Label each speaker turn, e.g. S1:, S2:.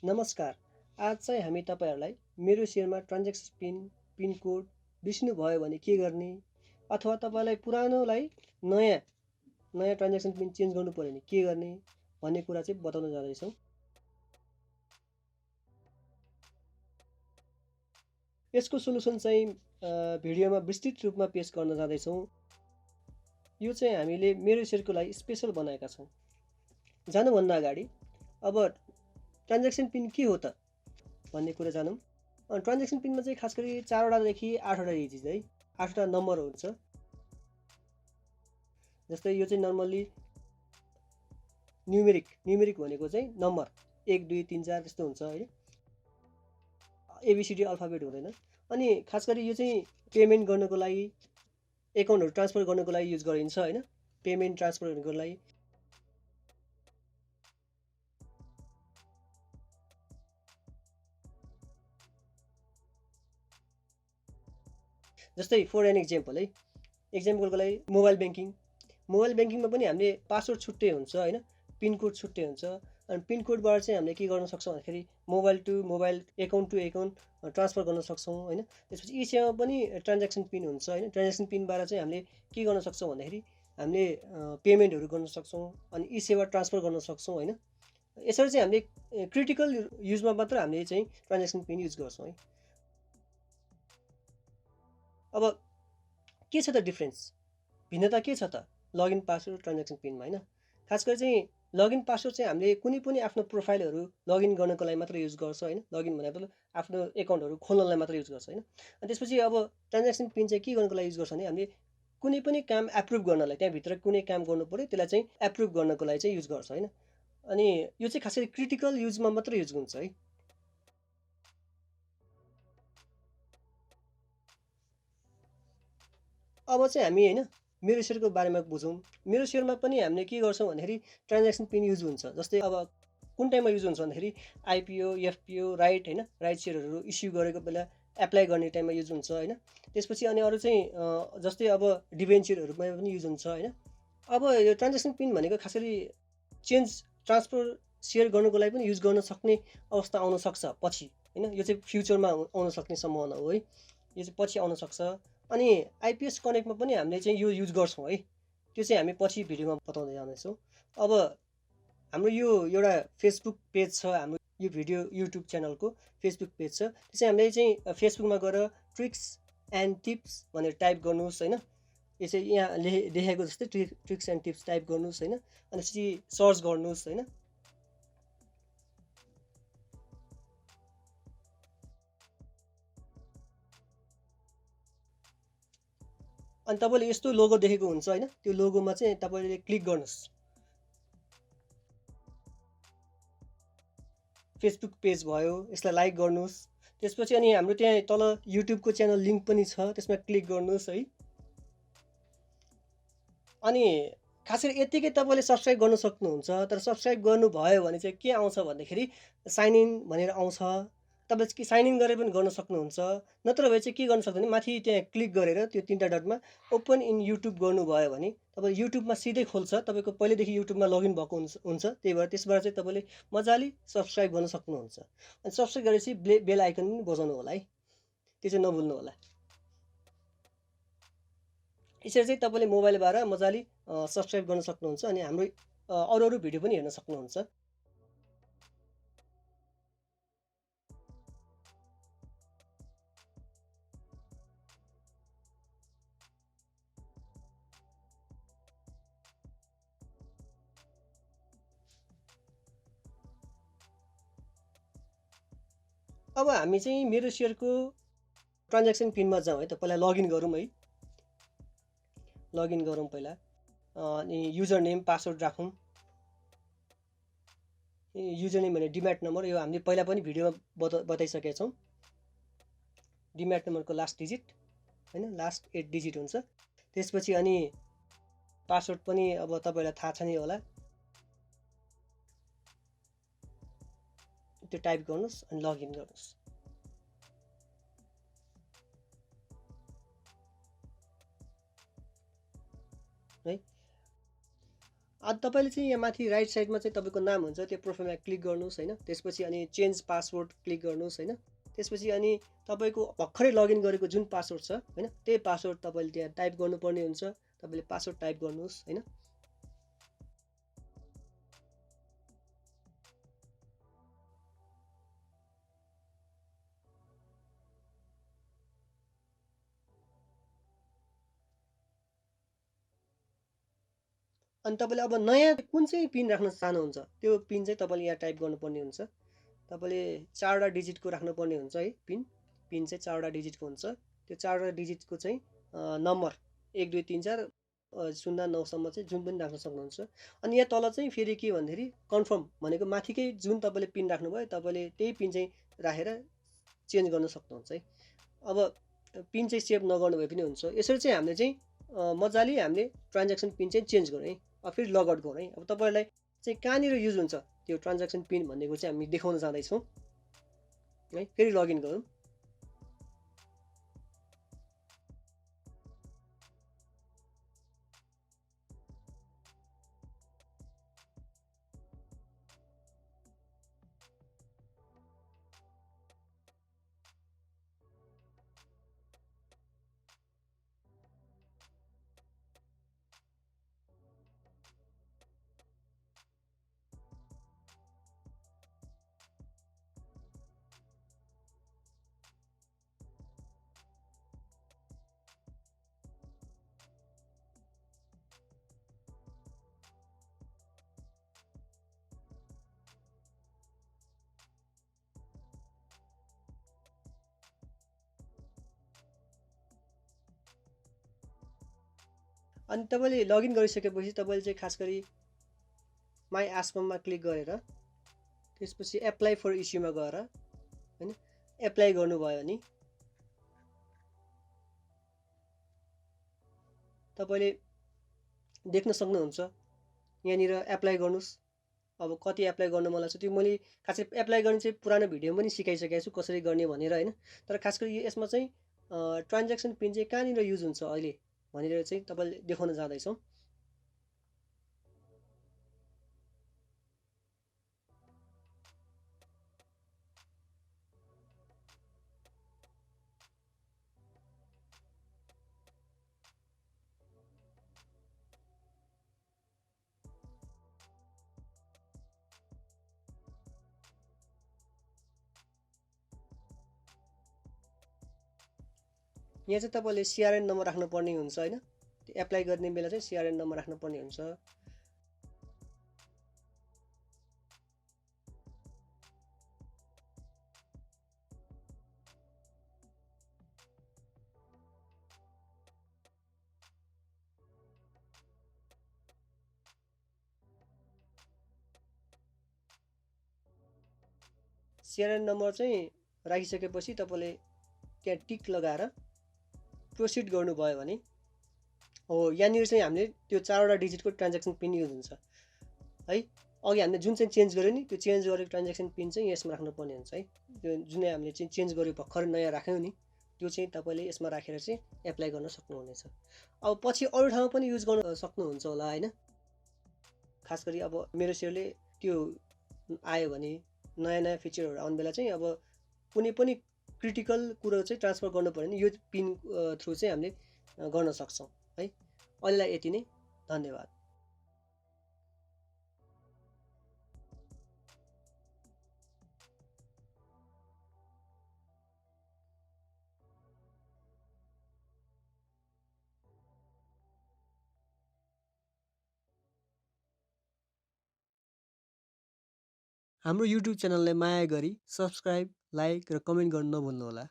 S1: नमस्कार। आज चाहिँ हामी तपाईहरुलाई मेरोसेयरमा ट्रान्ज्याक्सन पिन कोड बिर्सिनु भयो भने के गर्ने अथवा तपाईलाई पुरानोलाई नयाँ ट्रान्ज्याक्सन पिन चेन्ज गर्नु पर्यो भने के गर्ने भन्ने कुरा चाहिँ बताउन जाँदैछौँ। यसको सोलुसन चाहिँ भिडियोमा विस्तृत रूपमा पेश गर्न जाँदैछौँ। यो चाहिँ हामीले मेरोसेयरको लागि स्पेशल बनाएका छौँ। जानुभन्दा अगाडि अब ट्रान्ज्याक्सन पिन के हो त भन्ने कुरा जानौँ। ट्रान्ज्याक्सन पिनमा चाहिँ खास गरी 4 वटादेखि 8 वटा डिजिट है 8 वटा नम्बर हुन्छ। जस्तै यो चाहिँ नर्मली न्यूमेरिक भनेको चाहिँ नम्बर 1 2 3 4 त्यस्तो हुन्छ है। एबीसीडी अल्फाबेट हुँदैन। अनि खास गरी यो चाहिँ पेमेन्ट गर्नको लागि एकाउन्टहरु ट्रान्सफर गर्नको लागि युज गरिन्छ हैन। पेमेन्ट ट्रान्सफर गर्नको लागि जस्तै फर एन एक्जाम्पल है। एक्जाम्पलको लागि मोबाइल ब्याङ्किङमा पनि हामीले पासवर्ड छुट्टै हुन्छ हैन। पिन कोड छुट्टै हुन्छ। अनि पिन कोडबाट चाहिँ हामीले के गर्न सक्छौँ भन्दाखेरि mobile to mobile account to account transfer गर्न सक्छौँ हैन। त्यसपछि ई सेवामा पनि ट्रान्ज्याक्सन पिन हुन्छ हैन। ट्रान्ज्याक्सन पिनबाट चाहिँ हामीले के गर्न सक्छौँ भन्दाखेरि हामीले पेमेन्टहरु गर्न सक्छौँ अनि ई सेवा ट्रान्सफर गर्न सक्छौँ हैन। यसरी चाहिँ हामीले क्रिटिकल युजमा मात्र हामीले चाहिँ ट्रान्ज्याक्सन पिन युज गर्छौँ है। अब के छ त डिफरेन्स भिन्नता के छ त लगइन पासवर्ड ट्रान्ज्याक्सन पिनमा हैन। खास गरी चाहिँ लगइन पासवर्ड चाहिँ हामीले कुनै पनि आफ्नो प्रोफाइलहरु लगइन गर्नको लागि मात्र युज गर्छ हैन। लगइन भनेको आफ्नो एकाउन्टहरु खोल्नलाई मात्र युज गर्छ हैन। अनि त्यसपछि अब ट्रान्ज्याक्सन पिन चाहिँ के गर्नको लागि युज गर्छ भने हामीले कुनै पनि काम एप्रुभ गर्नलाई त्यहाँ भित्र कुनै काम गर्नु पर्यो त्यसलाई चाहिँ एप्रुभ गर्नको लागि चाहिँ युज गर्छ हैन। अनि यो चाहिँ खासै क्रिटिकल युजमा मात्र युज हुन्छ है। अब चाहिँ हामी हैन मेरोसेयरको बारेमा बुझौँ। मेरोसेयरमा पनि हामीले के गर्छौँ भन्दाखेरि ट्रान्ज्याक्सन पिन युज हुन्छ। जस्तै अब कुन टाइममा युज हुन्छ भन्दाखेरि आइपीओ एफपीओ राइट हैन राइट शेयरहरु इस्यु गरेको बेला एप्लाई गर्ने टाइममा युज हुन्छ हैन। त्यसपछि अनि अरु चाहिँ जस्तै अब डिबेन्चरहरुमा पनि युज हुन्छ हैन। अब यो ट्रान्ज्याक्सन पिन भनेको खासरी चेन्ज ट्रान्सफर शेयर गर्नको लागि पनि युज गर्न सक्ने अवस्था आउन सक्छ पछि हैन। यो चाहिँ फ्युचरमा आउन सक्ने सम्भावना हो है। यो चाहिँ पछि आउन सक्छ। अनि आइपीएस कनेक्टमा पनि हामीले चाहिँ यो युज गर्छौँ है। त्यो चाहिँ हामी पछि भिडियोमा बताउँदै जानेछौँ। अब हाम्रो यो एउटा फेसबुक पेज छ। हाम्रो यो भिडियो युट्युब च्यानलको फेसबुक पेज छ। त्यो चाहिँ हामीले चाहिँ फेसबुकमा गएर ट्रिक्स एन्ड टिप्स भनेर टाइप गर्नुहोस् हैन। यो चाहिँ यहाँ लेखेको जस्तै ट्रिक्स एन्ड टिप्स टाइप गर्नुहोस् हैन। अनि त्यसपछि सर्च गर्नुहोस् हैन। अनि तपाईले यस्तो लोगो देखेको हुन्छ हैन। त्यो लोगोमा चाहिँ तपाईले क्लिक गर्नुस्। फेसबुक पेज भयो यसलाई लाइक गर्नुस्। त्यसपछि अनि हाम्रो त्यहाँ तल युट्युबको च्यानल लिंक पनि छ त्यसमा क्लिक गर्नुस् है। अनि खास गरी यतिकै तपाईले सब्स्क्राइब गर्न सक्नुहुन्छ। तर सब्स्क्राइब गर्नु भयो भने चाहिँ के आउँछ भन्दाखेरि साइन इन भनेर आउँछ। तपाईले चाहिँ साइन इन गरेर पनि गर्न सक्नुहुन्छ। नत्र भए चाहिँ के गर्न सक्नुहुन्छ भने माथि त्यहाँ क्लिक गरेर त्यो तीनटा डटमा ओपन इन युट्युब गर्नुभयो भने तपाईले युट्युबमा सिधै खोल्छ। तपाईको पहिलेदेखि युट्युबमा लगइन भएको हुन्छ। त्यही भएर त्यसबाट चाहिँ तपाईले मजाले सब्स्क्राइब गर्न सक्नुहुन्छ। अनि सब्स्क्राइब गरेपछि बेल आइकन पनि बजाउनु होला है। त्यो चाहिँ नभुल्नु होला। यसरी चाहिँ तपाईले मोबाइलबाट मजाले सब्स्क्राइब गर्न सक्नुहुन्छ। अनि हाम्रो अरु भिडियो पनि हेर्न सक्नुहुन्छ। अब हामी चाहिँ मेरोसेयरको ट्रान्ज्याक्सन पिनमा जाउँ है त। पहिला लगइन गरौँ है। लगइन गरौँ पहिला। अनि युजर नेम पासवर्ड राखौँ। युजर नेम भने डिम्याट नम्बर यो हामीले पहिला पनि भिडियोमा बताइसकेका छौँ। डिम्याट नम्बरको लास्ट डिजिट हैन लास्ट 8 डिजिट हुन्छ। त्यसपछि अनि पासवर्ड पनि अब तपाईलाई थाहा छ नि होला। त्यो टाइप गर्नुस् अनि लगइन गर्नुस्। है तपाईँले चाहिँ यहाँ माथि राइट साइडमा चाहिँ तपाईँको नाम हुन्छ, त्यो प्रोफाइलमा क्लिक गर्नुहोस् होइन। त्यसपछि अनि चेन्ज पासवर्ड क्लिक गर्नुहोस् होइन। त्यसपछि अनि तपाईँको भर्खरै लगइन गरेको जुन पासवर्ड छ होइन, त्यही पासवर्ड तपाईँले त्यहाँ टाइप गर्नुपर्ने हुन्छ। तपाईँले पासवर्ड टाइप गर्नुहोस् होइन। अनि तपाईँले अब नयाँ कुन चाहिँ पिन राख्न चाहनुहुन्छ त्यो पिन चाहिँ तपाईँले यहाँ टाइप गर्नुपर्ने हुन्छ। तपाईँले 4वटा डिजिटको राख्नुपर्ने हुन्छ है। पिन चाहिँ 4वटा डिजिटको हुन्छ। त्यो 4वटा डिजिटको चाहिँ नम्बर 1 2 3 4 0 9 सम्म चाहिँ जुन पनि राख्न सक्नुहुन्छ। अनि यहाँ तल चाहिँ फेरि के भन्दाखेरि कन्फर्म भनेको माथिकै जुन तपाईँले पिन राख्नुभयो तपाईँले त्यही पिन चाहिँ राखेर चेन्ज गर्न सक्नुहुन्छ है। अब पिन चाहिँ सेभ नगर्नु भए पनि हुन्छ। यसरी चाहिँ हामीले चाहिँ मजाले हामीले ट्रान्ज्याक्सन पिन चाहिँ चेन्ज गरौँ है। अब फेरि लगआउट गरौँ है। अब तपाईँलाई चाहिँ कहाँनिर युज हुन्छ त्यो ट्रान्ज्याक्सन पिन भन्नेको चाहिँ हामी देखाउन जाँदैछौँ है। फेरि लगइन गरौँ। अनि तपाईँले लगइन गरिसकेपछि तपाईँले चाहिँ खास गरी माई आस्कममा क्लिक गरेर त्यसपछि एप्लाई फर इस्युमा गएर होइन एप्लाई गर्नुभयो भने तपाईँले देख्न सक्नुहुन्छ यहाँनिर एप्लाई गर्नुहोस्। अब कति एप्लाई गर्न मलाई छ त्यो मैले खास गरी एप्लाई गर्ने चाहिँ पुरानो भिडियोमा पनि सिकाइसकेको छु कसरी गर्ने भनेर होइन। तर खास गरी यसमा चाहिँ ट्रान्ज्याक्सन पिन चाहिँ कहाँनिर युज हुन्छ अहिले भनेर चाहिँ तपाईँले देखाउन जाँदैछौँ। यहाँ चाहिँ तपाईँले सिआरएन नम्बर राख्नुपर्ने हुन्छ होइन। एप्लाई गर्ने बेला चाहिँ सिआरएन नम्बर राख्नुपर्ने हुन्छ। सिआरएन नम्बर चाहिँ राखिसकेपछि तपाईँले त्यहाँ टिक लगाएर प्रोसिड गर्नुभयो भने हो यहाँनिर चाहिँ हामीले त्यो 4वटा डिजिटको ट्रान्ज्याक्सन पिन युज हुन्छ है। अघि हामीले जुन चाहिँ चेन्ज गऱ्यो नि त्यो चेन्ज गरेको ट्रान्ज्याक्सन पिन चाहिँ यसमा राख्नुपर्ने हुन्छ है। त्यो जुनै हामीले चाहिँ चेन्ज गरेको भर्खर नयाँ राख्यौँ नि त्यो चाहिँ तपाईँले यसमा राखेर चाहिँ एप्लाई गर्न सक्नुहुनेछ। अब पछि अरू ठाउँमा पनि युज गर्न सक्नुहुन्छ होला होइन। खास गरी अब मेरो सेयरले त्यो आयो भने नयाँ नयाँ फिचरहरू आउने बेला चाहिँ अब कुनै पनि क्रिटिकल कुरो चाहिँ ट्रान्सफर गर्नु पऱ्यो भने यो पिन थ्रु चाहिँ हामीले गर्न सक्छौँ है। अहिलेलाई यति नै। धन्यवाद। हाम्रो युट्युब च्यानललाई माया गरी सब्सक्राइब, लाइक र कमेन्ट गर्न नभुल्नुहोला।